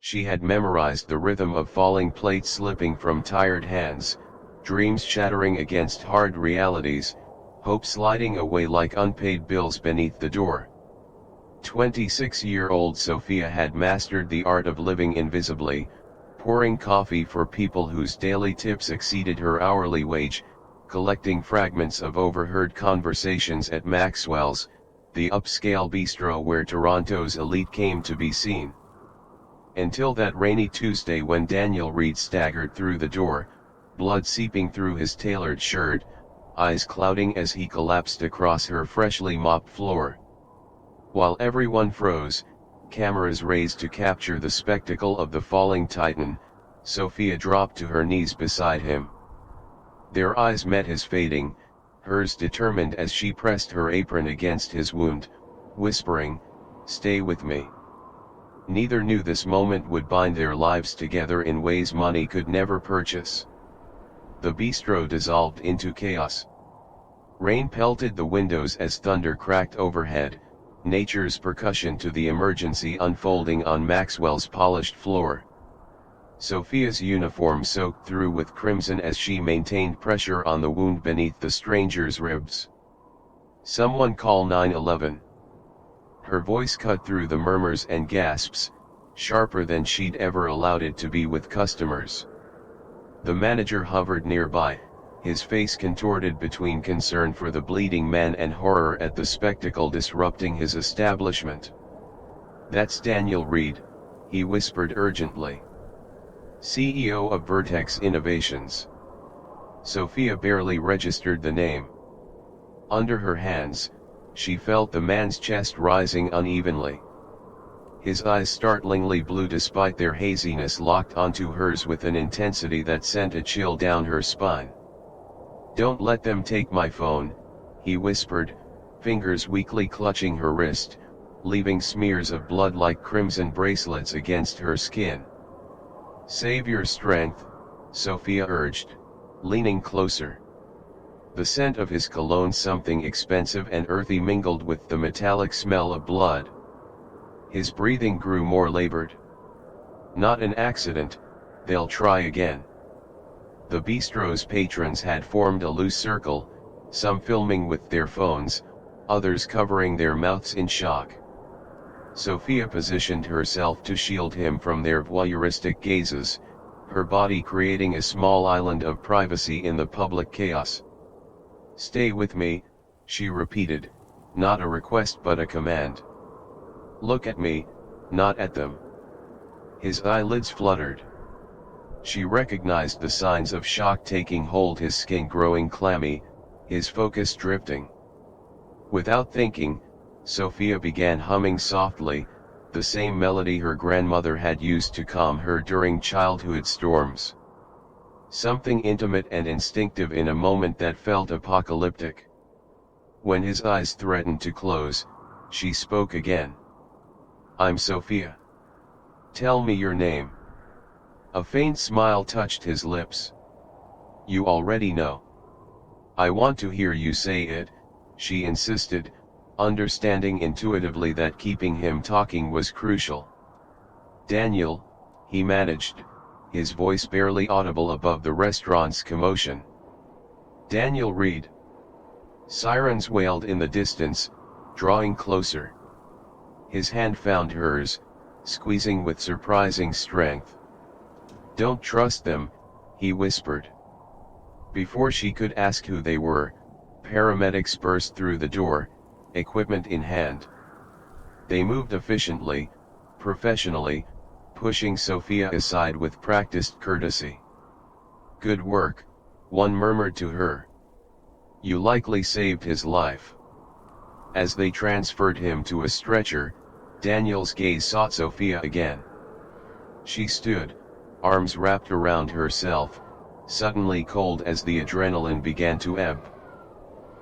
She had memorized the rhythm of falling plates slipping from tired hands, dreams shattering against hard realities, hope sliding away like unpaid bills beneath the door. 26-year-old Sophia had mastered the art of living invisibly, pouring coffee for people whose daily tips exceeded her hourly wage, collecting fragments of overheard conversations at Maxwell's, the upscale bistro where Toronto's elite came to be seen. Until that rainy Tuesday when Daniel Reed staggered through the door, blood seeping through his tailored shirt, eyes clouding as he collapsed across her freshly mopped floor. While everyone froze, cameras raised to capture the spectacle of the falling titan, Sophia dropped to her knees beside him. Their eyes met his fading, hers determined as she pressed her apron against his wound, whispering, "Stay with me." Neither knew this moment would bind their lives together in ways money could never purchase. The bistro dissolved into chaos. Rain pelted the windows as thunder cracked overhead, nature's percussion to the emergency unfolding on Maxwell's polished floor. Sophia's uniform soaked through with crimson as she maintained pressure on the wound beneath the stranger's ribs. "Someone call 911. Her voice cut through the murmurs and gasps, sharper than she'd ever allowed it to be with customers. The manager hovered nearby, his face contorted between concern for the bleeding man and horror at the spectacle disrupting his establishment. "That's Daniel Reed," he whispered urgently. "CEO of Vertex Innovations." Sophia barely registered the name. Under her hands, she felt the man's chest rising unevenly. His eyes startlingly blue despite their haziness locked onto hers with an intensity that sent a chill down her spine. "Don't let them take my phone," he whispered, fingers weakly clutching her wrist, leaving smears of blood like crimson bracelets against her skin. "Save your strength," Sophia urged, leaning closer. The scent of his cologne, something expensive and earthy, mingled with the metallic smell of blood. His breathing grew more labored. "Not an accident, they'll try again." The bistro's patrons had formed a loose circle, some filming with their phones, others covering their mouths in shock. Sophia positioned herself to shield him from their voyeuristic gazes, her body creating a small island of privacy in the public chaos. "Stay with me," she repeated, not a request but a command. "Look at me, not at them." His eyelids fluttered. She recognized the signs of shock taking hold, his skin growing clammy, his focus drifting. Without thinking, Sophia began humming softly, the same melody her grandmother had used to calm her during childhood storms. Something intimate and instinctive in a moment that felt apocalyptic. When his eyes threatened to close, she spoke again. "I'm Sophia. Tell me your name." A faint smile touched his lips. "You already know." "I want to hear you say it," she insisted, understanding intuitively that keeping him talking was crucial. "Daniel," he managed, his voice barely audible above the restaurant's commotion. "Daniel Reed." Sirens wailed in the distance, drawing closer. His hand found hers, squeezing with surprising strength. "Don't trust them," he whispered. Before she could ask who they were, paramedics burst through the door, equipment in hand. They moved efficiently, professionally, pushing Sophia aside with practiced courtesy. "Good work," one murmured to her. "You likely saved his life." As they transferred him to a stretcher, Daniel's gaze sought Sophia again. She stood, arms wrapped around herself, suddenly cold as the adrenaline began to ebb.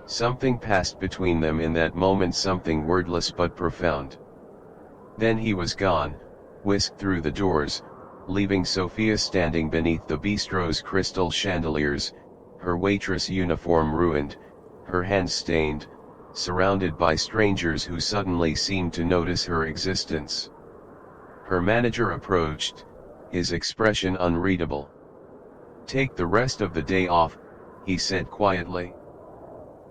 Something passed between them in that moment, something wordless but profound. Then he was gone, whisked through the doors, leaving Sophia standing beneath the bistro's crystal chandeliers, her waitress uniform ruined, her hands stained, surrounded by strangers who suddenly seemed to notice her existence. Her manager approached, his expression unreadable. "Take the rest of the day off," he said quietly.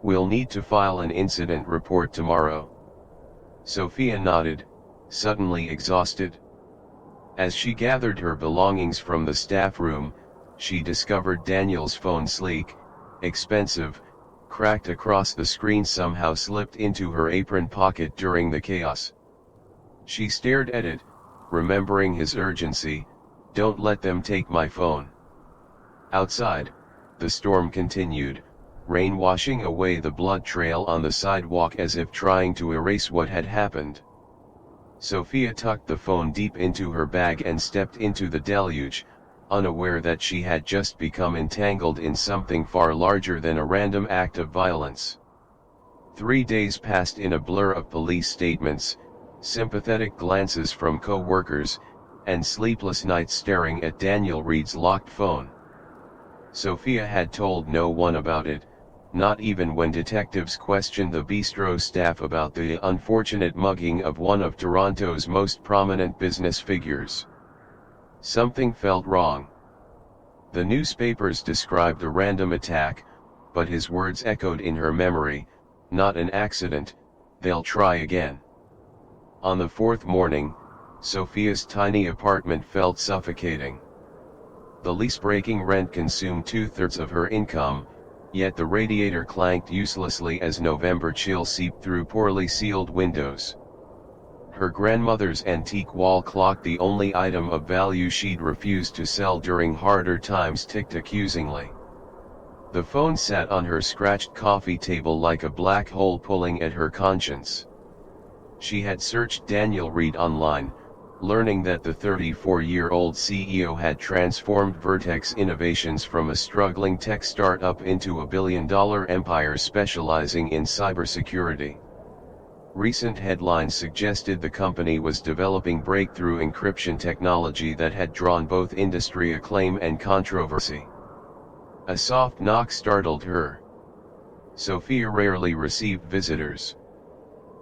"We'll need to file an incident report tomorrow." Sophia nodded, suddenly exhausted. As she gathered her belongings from the staff room, she discovered Daniel's phone, sleek, expensive, cracked across the screen, somehow slipped into her apron pocket during the chaos. She stared at it, remembering his urgency, "Don't let them take my phone." Outside, the storm continued, rain washing away the blood trail on the sidewalk as if trying to erase what had happened. Sophia tucked the phone deep into her bag and stepped into the deluge, unaware that she had just become entangled in something far larger than a random act of violence. 3 days passed in a blur of police statements, sympathetic glances from co-workers, and sleepless nights staring at Daniel Reed's locked phone. Sophia had told no one about it, not even when detectives questioned the bistro staff about the unfortunate mugging of one of Toronto's most prominent business figures. Something felt wrong. The newspapers described a random attack, but his words echoed in her memory, "Not an accident, they'll try again." On the fourth morning, Sophia's tiny apartment felt suffocating. The lease-breaking rent consumed 2/3 of her income, yet the radiator clanked uselessly as November chill seeped through poorly sealed windows. Her grandmother's antique wall clock, the only item of value she'd refused to sell during harder times, ticked accusingly. The phone sat on her scratched coffee table like a black hole pulling at her conscience. She had searched Daniel Reed online, learning that the 34-year-old CEO had transformed Vertex Innovations from a struggling tech startup into a billion-dollar empire specializing in cybersecurity. Recent headlines suggested the company was developing breakthrough encryption technology that had drawn both industry acclaim and controversy. A soft knock startled her. Sophia rarely received visitors.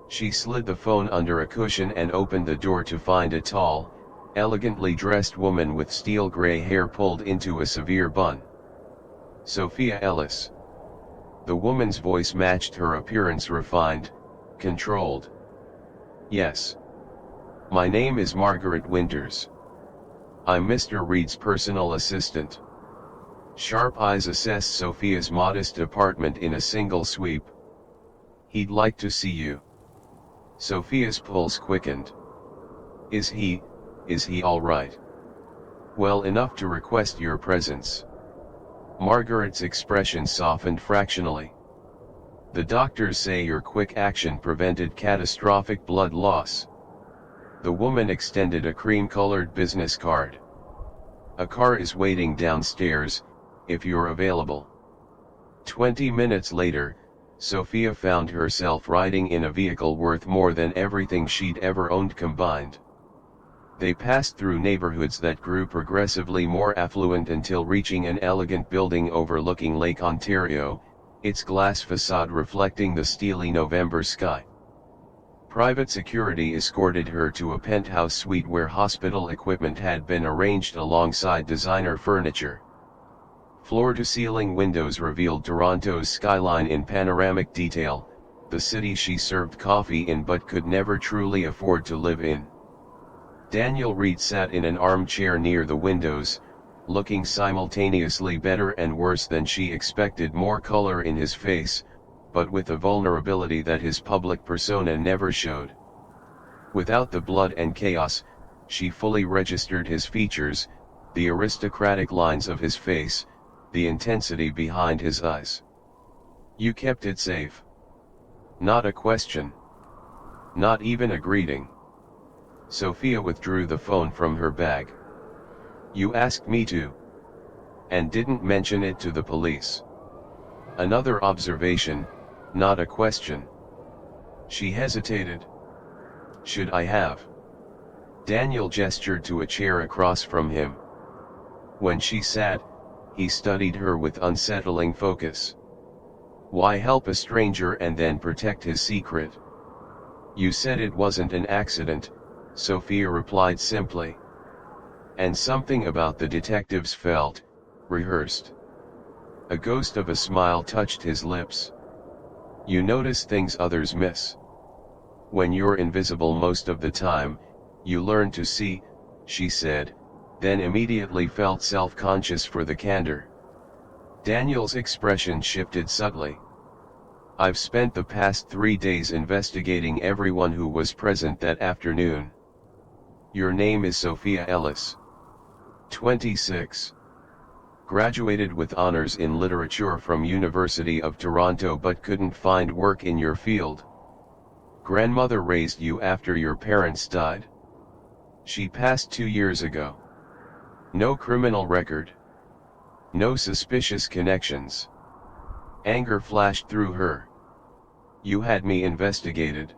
She slid the phone under a cushion and opened the door to find a tall, elegantly dressed woman with steel gray hair pulled into a severe bun. "Sophia Ellis." The woman's voice matched her appearance, refined, controlled. "Yes. My name is Margaret Winters. I'm Mr. Reed's personal assistant." Sharp eyes assessed Sophia's modest apartment in a single sweep. "He'd like to see you." Sophia's pulse quickened. Is he all right?" "Well enough to request your presence." Margaret's expression softened fractionally. "The doctors say your quick action prevented catastrophic blood loss." The woman extended a cream-colored business card. "A car is waiting downstairs, if you're available." 20 minutes later, Sophia found herself riding in a vehicle worth more than everything she'd ever owned combined. They passed through neighborhoods that grew progressively more affluent until reaching an elegant building overlooking Lake Ontario, its glass facade reflecting the steely November sky. Private security escorted her to a penthouse suite where hospital equipment had been arranged alongside designer furniture. Floor-to-ceiling windows revealed Toronto's skyline in panoramic detail, the city she served coffee in but could never truly afford to live in. Daniel Reed sat in an armchair near the windows, looking simultaneously better and worse than she expected, more color in his face, but with a vulnerability that his public persona never showed. Without the blood and chaos, she fully registered his features, the aristocratic lines of his face, the intensity behind his eyes. "You kept it safe." Not a question. Not even a greeting. Sophia withdrew the phone from her bag. "You asked me to. And didn't mention it to the police." Another observation, not a question. She hesitated. "Should I have?" Daniel gestured to a chair across from him. When she sat, he studied her with unsettling focus. Why help a stranger and then protect his secret? "You said it wasn't an accident," Sophia replied simply. And something about the detectives felt rehearsed. A ghost of a smile touched his lips. You notice things others miss. When you're invisible most of the time, you learn to see, she said, then immediately felt self-conscious for the candor. Daniel's expression shifted subtly. I've spent the past 3 days investigating everyone who was present that afternoon. Your name is Sophia Ellis. 26. Graduated with honors in literature from University of Toronto but couldn't find work in your field. Grandmother raised you after your parents died. She passed 2 years ago. No criminal record. No suspicious connections. Anger flashed through her. You had me investigated.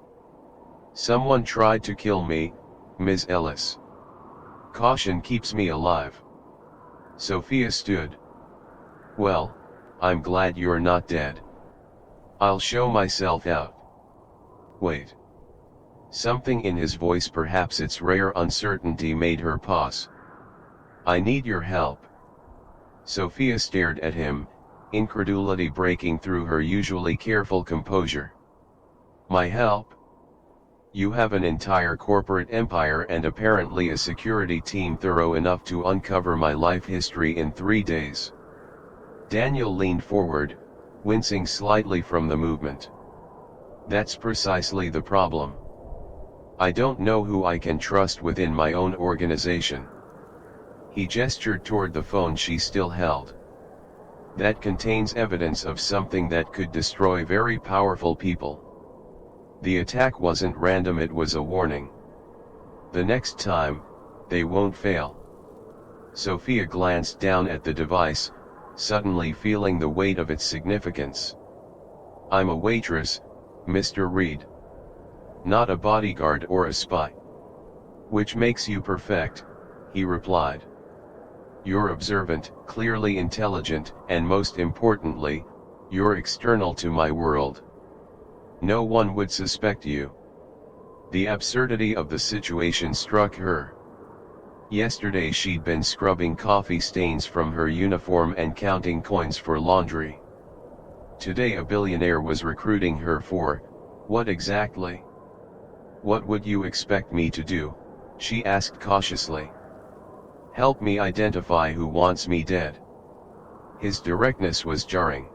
Someone tried to kill me, Ms. Ellis. Caution keeps me alive. Sophia stood. Well, I'm glad you're not dead. I'll show myself out. Wait. Something in his voice, perhaps its rare uncertainty, made her pause. I need your help. Sophia stared at him, incredulity breaking through her usually careful composure. My help? You have an entire corporate empire and apparently a security team thorough enough to uncover my life history in 3 days. Daniel leaned forward, wincing slightly from the movement. That's precisely the problem. I don't know who I can trust within my own organization. He gestured toward the phone she still held. That contains evidence of something that could destroy very powerful people. The attack wasn't random, it was a warning. The next time, they won't fail. Sophia glanced down at the device, suddenly feeling the weight of its significance. I'm a waitress, Mr. Reed. Not a bodyguard or a spy. Which makes you perfect, he replied. You're observant, clearly intelligent, and most importantly, you're external to my world. No one would suspect you. The absurdity of the situation struck her. Yesterday she'd been scrubbing coffee stains from her uniform and counting coins for laundry. Today a billionaire was recruiting her for, what exactly? What would you expect me to do? She asked cautiously. Help me identify who wants me dead. His directness was jarring.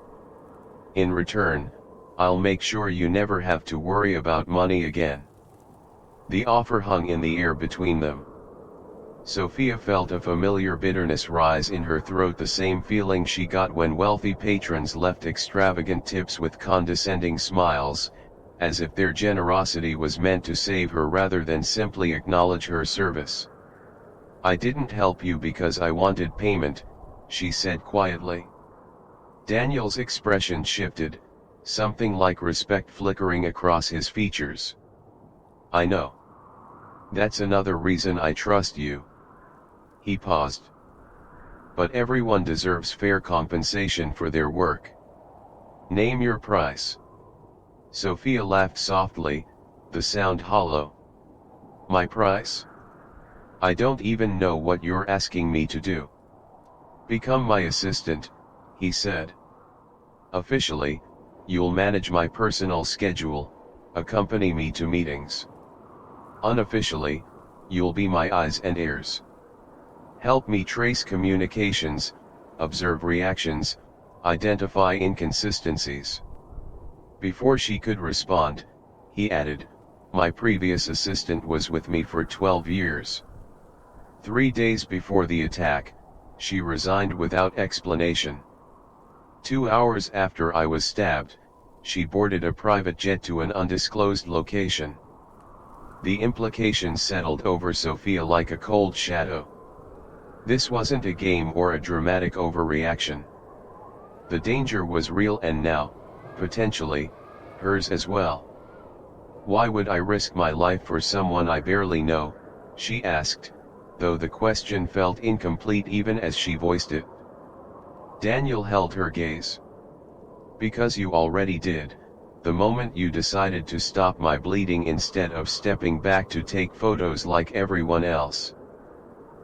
In return, I'll make sure you never have to worry about money again. The offer hung in the air between them. Sophia felt a familiar bitterness rise in her throat, the same feeling she got when wealthy patrons left extravagant tips with condescending smiles, as if their generosity was meant to save her rather than simply acknowledge her service. I didn't help you because I wanted payment, she said quietly. Daniel's expression shifted, something like respect flickering across his features. I know. That's another reason I trust you. He paused. But everyone deserves fair compensation for their work. Name your price. Sophia laughed softly, the sound hollow. My price? I don't even know what you're asking me to do. Become my assistant, he said. Officially, you'll manage my personal schedule, accompany me to meetings. Unofficially, you'll be my eyes and ears. Help me trace communications, observe reactions, identify inconsistencies. Before she could respond, he added, my previous assistant was with me for 12 years. 3 days before the attack, she resigned without explanation. 2 hours after I was stabbed, she boarded a private jet to an undisclosed location. The implications settled over Sophia like a cold shadow. This wasn't a game or a dramatic overreaction. The danger was real and now, potentially, hers as well. Why would I risk my life for someone I barely know, she asked, though the question felt incomplete even as she voiced it. Daniel held her gaze. Because you already did, the moment you decided to stop my bleeding instead of stepping back to take photos like everyone else."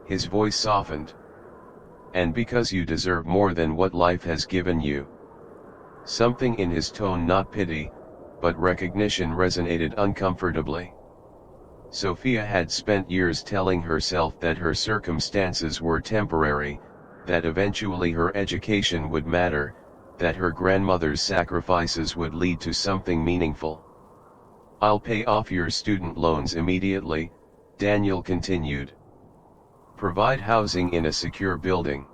His voice softened. "And because you deserve more than what life has given you." Something in his tone, not pity, but recognition, resonated uncomfortably. Sophia had spent years telling herself that her circumstances were temporary, that eventually her education would matter, that her grandmother's sacrifices would lead to something meaningful. "I'll pay off your student loans immediately," Daniel continued. "Provide housing in a secure building.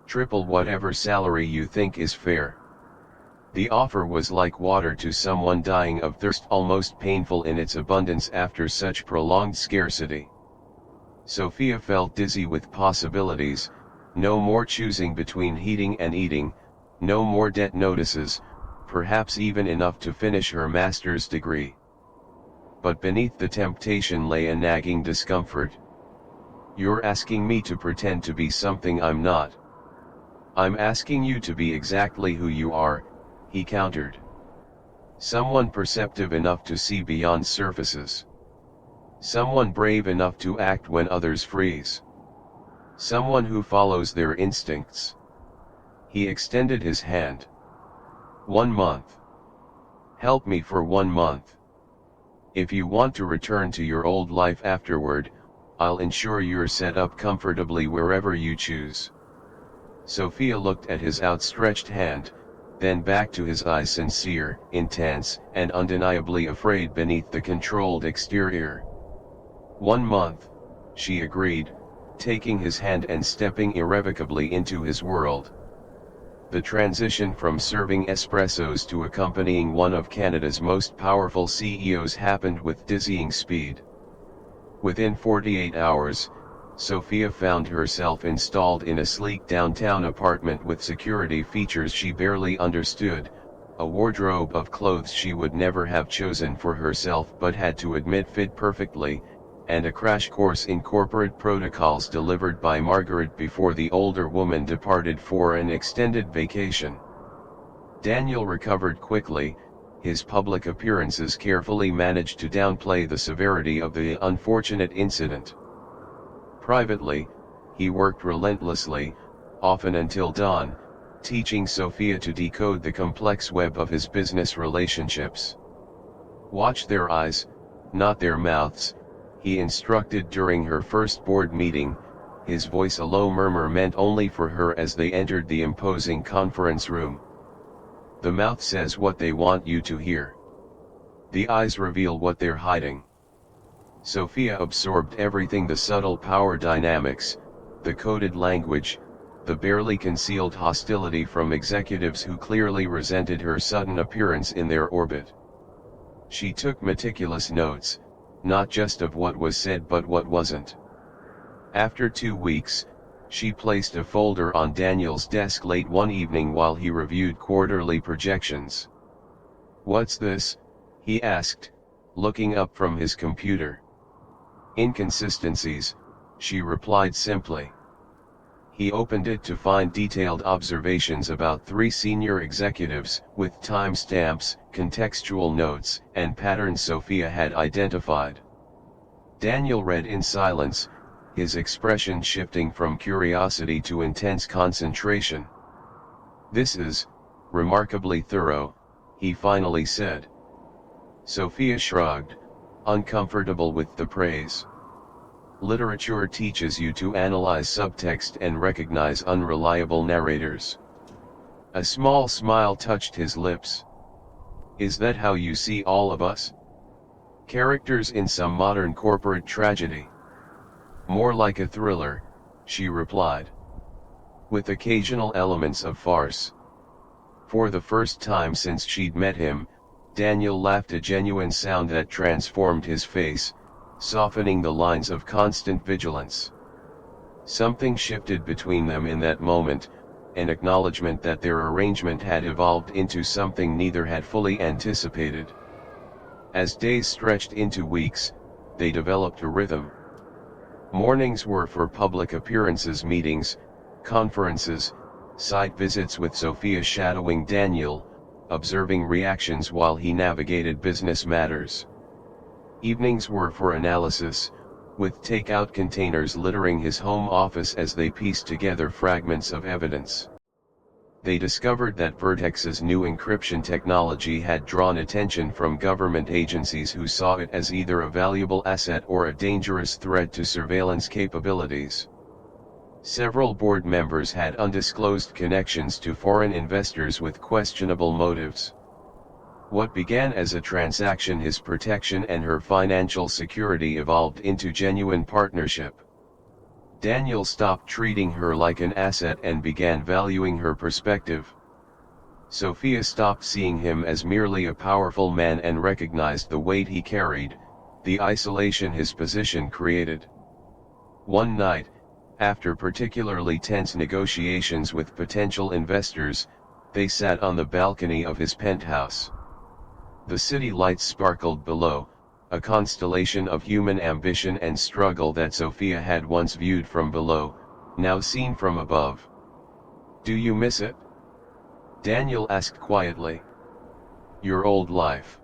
Triple whatever salary you think is fair." The offer was like water to someone dying of thirst, almost painful in its abundance after such prolonged scarcity. Sophia felt dizzy with possibilities: no more choosing between heating and eating, no more debt notices, perhaps even enough to finish her master's degree. But beneath the temptation lay a nagging discomfort. "You're asking me to pretend to be something I'm not." "I'm asking you to be exactly who you are," he countered. "Someone perceptive enough to see beyond surfaces. Someone brave enough to act when others freeze. Someone who follows their instincts." He extended his hand. 1 month. Help me for 1 month. If you want to return to your old life afterward, I'll ensure you're set up comfortably wherever you choose." Sophia looked at his outstretched hand, then back to his eyes, sincere, intense, and undeniably afraid beneath the controlled exterior. 1 month, she agreed, taking his hand and stepping irrevocably into his world. The transition from serving espressos to accompanying one of Canada's most powerful CEOs happened with dizzying speed. Within 48 hours, Sophia found herself installed in a sleek downtown apartment with security features she barely understood, a wardrobe of clothes she would never have chosen for herself but had to admit fit perfectly, and a crash course in corporate protocols delivered by Margaret before the older woman departed for an extended vacation. Daniel recovered quickly, his public appearances carefully managed to downplay the severity of the unfortunate incident. Privately, he worked relentlessly, often until dawn, teaching Sophia to decode the complex web of his business relationships. "Watch their eyes, not their mouths," he instructed during her first board meeting, his voice a low murmur meant only for her as they entered the imposing conference room. "The mouth says what they want you to hear. The eyes reveal what they're hiding." Sophia absorbed everything: the subtle power dynamics, the coded language, the barely concealed hostility from executives who clearly resented her sudden appearance in their orbit. She took meticulous notes, not just of what was said but what wasn't. After 2 weeks, she placed a folder on Daniel's desk late one evening while he reviewed quarterly projections. "What's this?" he asked, looking up from his computer. "Inconsistencies," she replied simply. He opened it to find detailed observations about 3 senior executives, with timestamps, contextual notes, and patterns Sophia had identified. Daniel read in silence, his expression shifting from curiosity to intense concentration. "This is remarkably thorough," he finally said. Sophia shrugged, uncomfortable with the praise. "Literature teaches you to analyze subtext and recognize unreliable narrators." A small smile touched his lips. "Is that how you see all of us? Characters in some modern corporate tragedy?" "More like a thriller," she replied. "With occasional elements of farce." For the first time since she'd met him, Daniel laughed, a genuine sound that transformed his face, softening the lines of constant vigilance. Something shifted between them in that moment, an acknowledgement that their arrangement had evolved into something neither had fully anticipated. As days stretched into weeks, they developed a rhythm. Mornings were for public appearances, meetings, conferences, site visits with Sophia shadowing Daniel, observing reactions while he navigated business matters. Evenings were for analysis, with takeout containers littering his home office as they pieced together fragments of evidence. They discovered that Vertex's new encryption technology had drawn attention from government agencies who saw it as either a valuable asset or a dangerous threat to surveillance capabilities. Several board members had undisclosed connections to foreign investors with questionable motives. What began as a transaction, his protection and her financial security, evolved into genuine partnership. Daniel stopped treating her like an asset and began valuing her perspective. Sophia stopped seeing him as merely a powerful man and recognized the weight he carried, the isolation his position created. One night, after particularly tense negotiations with potential investors, they sat on the balcony of his penthouse. The city lights sparkled below, a constellation of human ambition and struggle that Sophia had once viewed from below, now seen from above. "Do you miss it?" Daniel asked quietly. "Your old life?"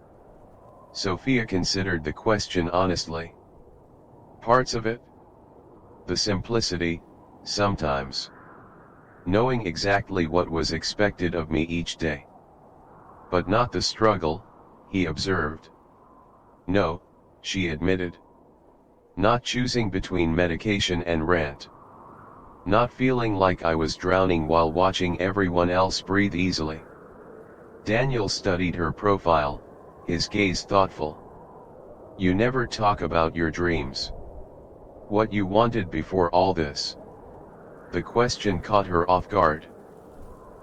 Sophia considered the question honestly. "Parts of it. The simplicity, sometimes. Knowing exactly what was expected of me each day. But not the struggle," he observed. "No," she admitted. "Not choosing between medication and rent. Not feeling like I was drowning while watching everyone else breathe easily." Daniel studied her profile, his gaze thoughtful. "You never talk about your dreams. What you wanted before all this?" The question caught her off guard.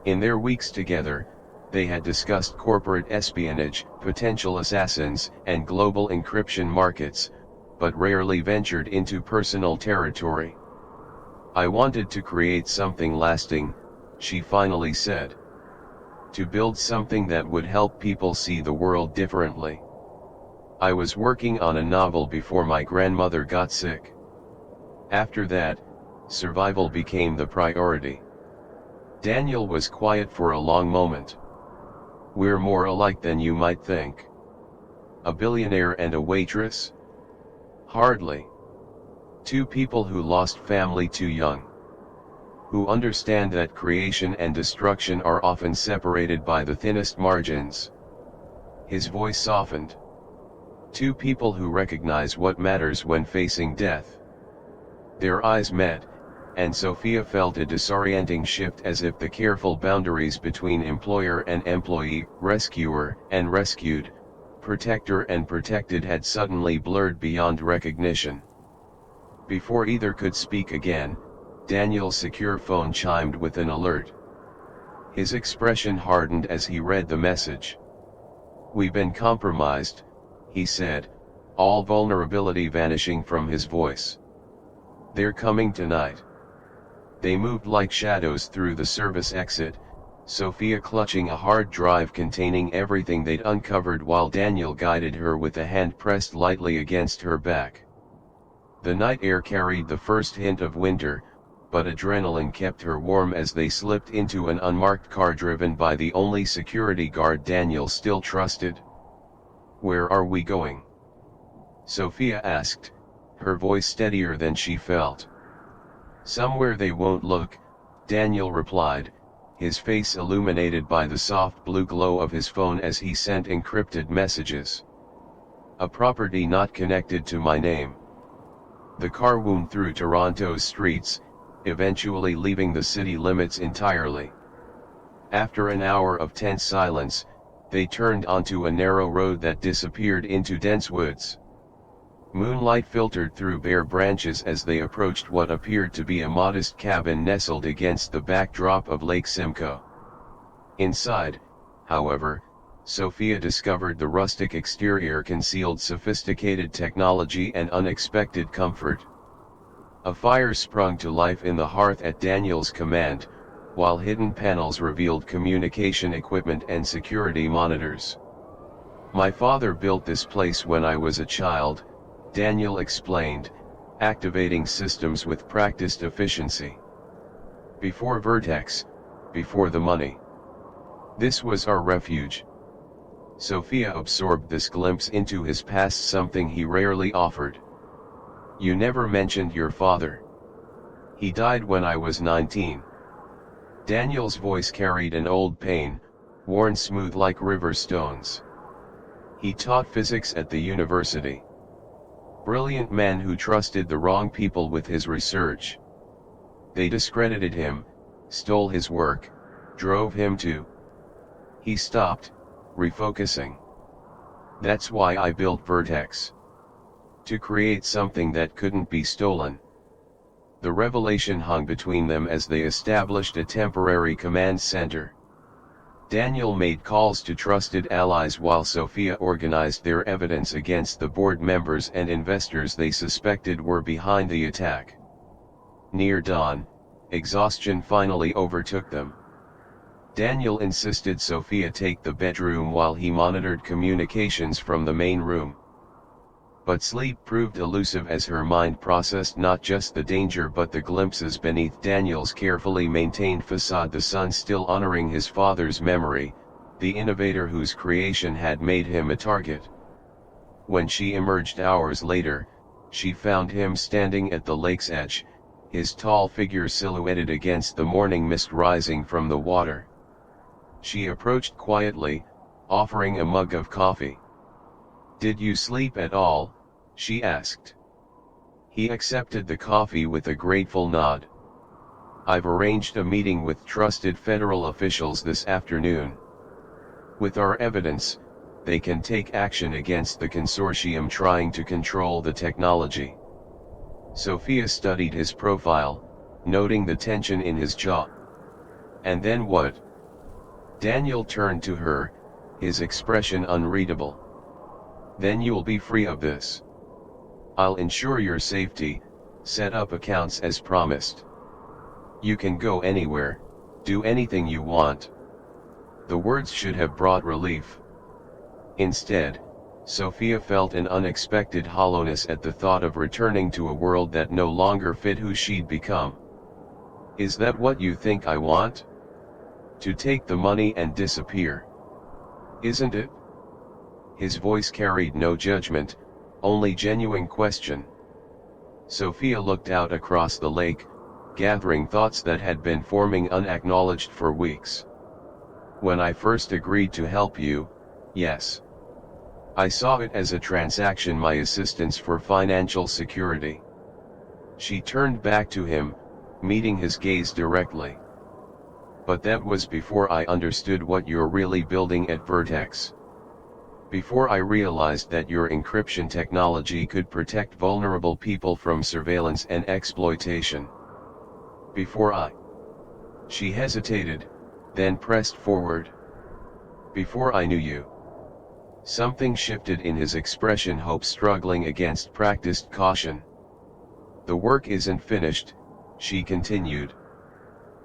In their weeks together, they had discussed corporate espionage, potential assassins, and global encryption markets, but rarely ventured into personal territory. "I wanted to create something lasting," she finally said. "To build something that would help people see the world differently. I was working on a novel before my grandmother got sick. After that, survival became the priority." Daniel was quiet for a long moment. "We're more alike than you might think. A billionaire and a waitress? Hardly. Two people who lost family too young. Who understand that creation and destruction are often separated by the thinnest margins." His voice softened. "Two people who recognize what matters when facing death." Their eyes met, and Sophia felt a disorienting shift, as if the careful boundaries between employer and employee, rescuer and rescued, protector and protected had suddenly blurred beyond recognition. Before either could speak again, Daniel's secure phone chimed with an alert. His expression hardened as he read the message. "We've been compromised," he said, all vulnerability vanishing from his voice. "They're coming tonight." They moved like shadows through the service exit, Sophia clutching a hard drive containing everything they'd uncovered while Daniel guided her with a hand pressed lightly against her back. The night air carried the first hint of winter, but adrenaline kept her warm as they slipped into an unmarked car driven by the only security guard Daniel still trusted. "Where are we going?" Sophia asked, her voice steadier than she felt. "Somewhere they won't look," Daniel replied, his face illuminated by the soft blue glow of his phone as he sent encrypted messages. "A property not connected to my name." The car wound through Toronto's streets, eventually leaving the city limits entirely. After an hour of tense silence, they turned onto a narrow road that disappeared into dense woods. Moonlight filtered through bare branches as they approached what appeared to be a modest cabin nestled against the backdrop of Lake Simcoe. Inside, however, Sophia discovered the rustic exterior concealed sophisticated technology and unexpected comfort. A fire sprung to life in the hearth at Daniel's command, while hidden panels revealed communication equipment and security monitors. "My father built this place when I was a child," Daniel explained, activating systems with practiced efficiency. "Before Vertex, before the money. This was our refuge. Sophia absorbed this glimpse into his past, something he rarely offered. You never mentioned your father. He died when I was 19. Daniel's voice carried an old pain, worn smooth like river stones. He taught physics at the university. Brilliant man who trusted the wrong people with his research. They discredited him, stole his work, drove him to. He stopped, refocusing. That's why I built Vertex. To create something that couldn't be stolen. The revelation hung between them as they established a temporary command center. Daniel made calls to trusted allies while Sophia organized their evidence against the board members and investors they suspected were behind the attack. Near dawn, exhaustion finally overtook them. Daniel insisted Sophia take the bedroom while he monitored communications from the main room. But sleep proved elusive as her mind processed not just the danger but the glimpses beneath Daniel's carefully maintained facade, the son still honoring his father's memory, the innovator whose creation had made him a target. When she emerged hours later, she found him standing at the lake's edge, his tall figure silhouetted against the morning mist rising from the water. She approached quietly, offering a mug of coffee. "Did you sleep at all?" she asked. He accepted the coffee with a grateful nod. "I've arranged a meeting with trusted federal officials this afternoon. With our evidence, they can take action against the consortium trying to control the technology." Sophia studied his profile, noting the tension in his jaw. "And then what?" Daniel turned to her, his expression unreadable. "Then you'll be free of this. I'll ensure your safety, set up accounts as promised. You can go anywhere, do anything you want." The words should have brought relief. Instead, Sophia felt an unexpected hollowness at the thought of returning to a world that no longer fit who she'd become. "Is that what you think I want? To take the money and disappear? Isn't it?" His voice carried no judgment, only genuine question. Sophia looked out across the lake, gathering thoughts that had been forming unacknowledged for weeks. "When I first agreed to help you, yes. I saw it as a transaction, my assistance for financial security." She turned back to him, meeting his gaze directly. "But that was before I understood what you're really building at Vertex. Before I realized that your encryption technology could protect vulnerable people from surveillance and exploitation. Before I..." She hesitated, then pressed forward. "Before I knew you." Something shifted in his expression, hope struggling against practiced caution. "The work isn't finished," she continued.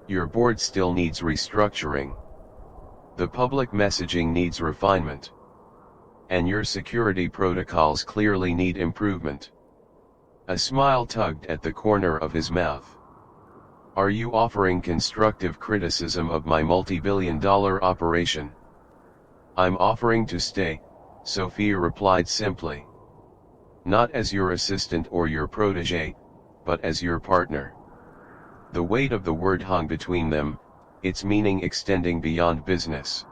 "Your board still needs restructuring. The public messaging needs refinement. And your security protocols clearly need improvement." A smile tugged at the corner of his mouth. "Are you offering constructive criticism of my multi-billion-dollar operation?" "I'm offering to stay," Sophia replied simply. "Not as your assistant or your protege, but as your partner." The weight of the word hung between them, its meaning extending beyond business.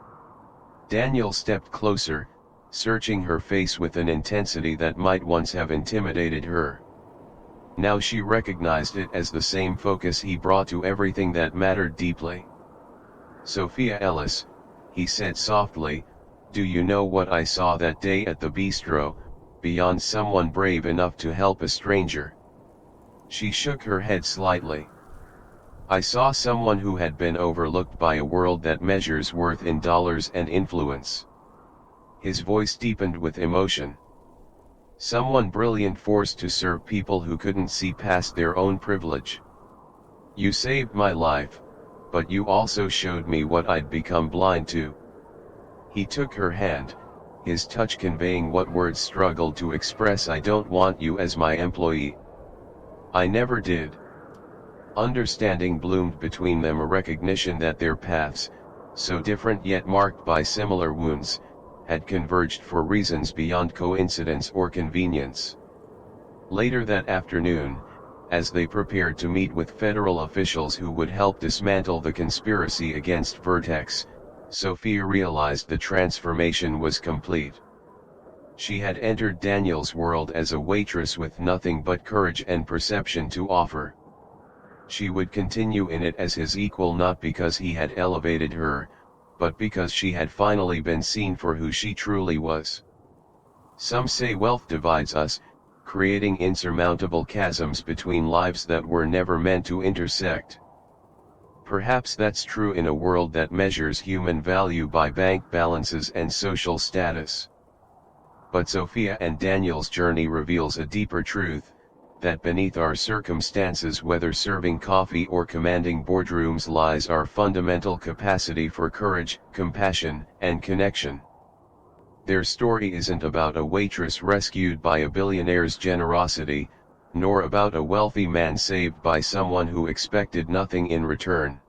Daniel stepped closer, searching her face with an intensity that might once have intimidated her. Now she recognized it as the same focus he brought to everything that mattered deeply. "Sophia Ellis," he said softly, "do you know what I saw that day at the bistro, beyond someone brave enough to help a stranger?" She shook her head slightly. "I saw someone who had been overlooked by a world that measures worth in dollars and influence." His voice deepened with emotion. "Someone brilliant forced to serve people who couldn't see past their own privilege. You saved my life, but you also showed me what I'd become blind to." He took her hand, his touch conveying what words struggled to express. "I don't want you as my employee. I never did." Understanding bloomed between them, a recognition that their paths, so different yet marked by similar wounds, had converged for reasons beyond coincidence or convenience. Later that afternoon, as they prepared to meet with federal officials who would help dismantle the conspiracy against Vertex, Sophia realized the transformation was complete. She had entered Daniel's world as a waitress with nothing but courage and perception to offer. She would continue in it as his equal, not because he had elevated her, but because she had finally been seen for who she truly was. Some say wealth divides us, creating insurmountable chasms between lives that were never meant to intersect. Perhaps that's true in a world that measures human value by bank balances and social status. But Sophia and Daniel's journey reveals a deeper truth, that beneath our circumstances, whether serving coffee or commanding boardrooms, lies our fundamental capacity for courage, compassion, and connection. Their story isn't about a waitress rescued by a billionaire's generosity, nor about a wealthy man saved by someone who expected nothing in return.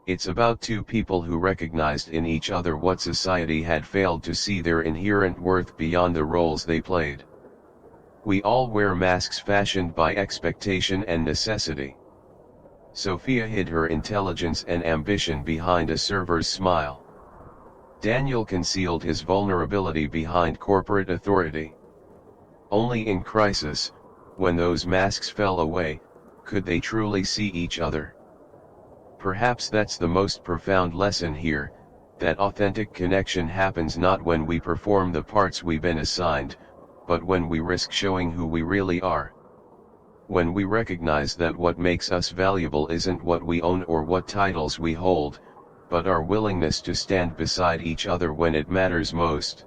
It's about two people who recognized in each other what society had failed to see: their inherent worth beyond the roles they played. We all wear masks fashioned by expectation and necessity. Sophia hid her intelligence and ambition behind a server's smile. Daniel concealed his vulnerability behind corporate authority. Only in crisis, when those masks fell away, could they truly see each other. Perhaps that's the most profound lesson here, that authentic connection happens not when we perform the parts we've been assigned, but when we risk showing who we really are. When we recognize that what makes us valuable isn't what we own or what titles we hold, but our willingness to stand beside each other when it matters most.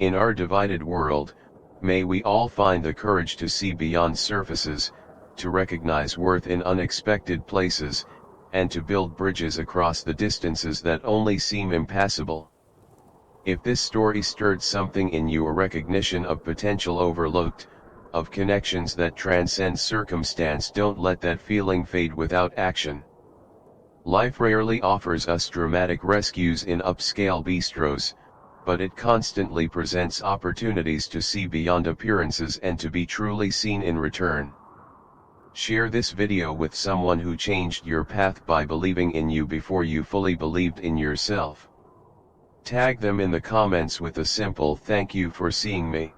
In our divided world, may we all find the courage to see beyond surfaces, to recognize worth in unexpected places, and to build bridges across the distances that only seem impassable. If this story stirred something in you, a recognition of potential overlooked, of connections that transcend circumstance, don't let that feeling fade without action. Life rarely offers us dramatic rescues in upscale bistros, but it constantly presents opportunities to see beyond appearances and to be truly seen in return. Share this video with someone who changed your path by believing in you before you fully believed in yourself. Tag them in the comments with a simple "Thank you for seeing me."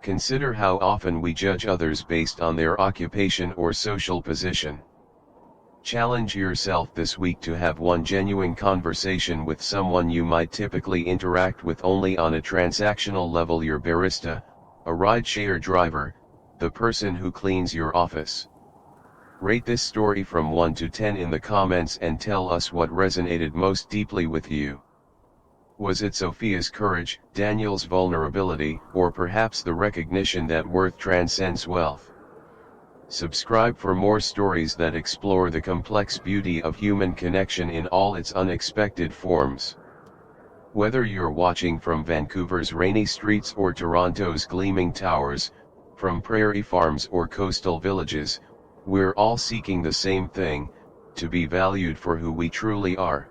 Consider how often we judge others based on their occupation or social position. Challenge yourself this week to have one genuine conversation with someone you might typically interact with only on a transactional level: your barista, a ride-share driver, the person who cleans your office. Rate this story from 1 to 10 in the comments and tell us what resonated most deeply with you. Was it Sophia's courage, Daniel's vulnerability, or perhaps the recognition that worth transcends wealth? Subscribe for more stories that explore the complex beauty of human connection in all its unexpected forms. Whether you're watching from Vancouver's rainy streets or Toronto's gleaming towers, from prairie farms or coastal villages, we're all seeking the same thing: to be valued for who we truly are.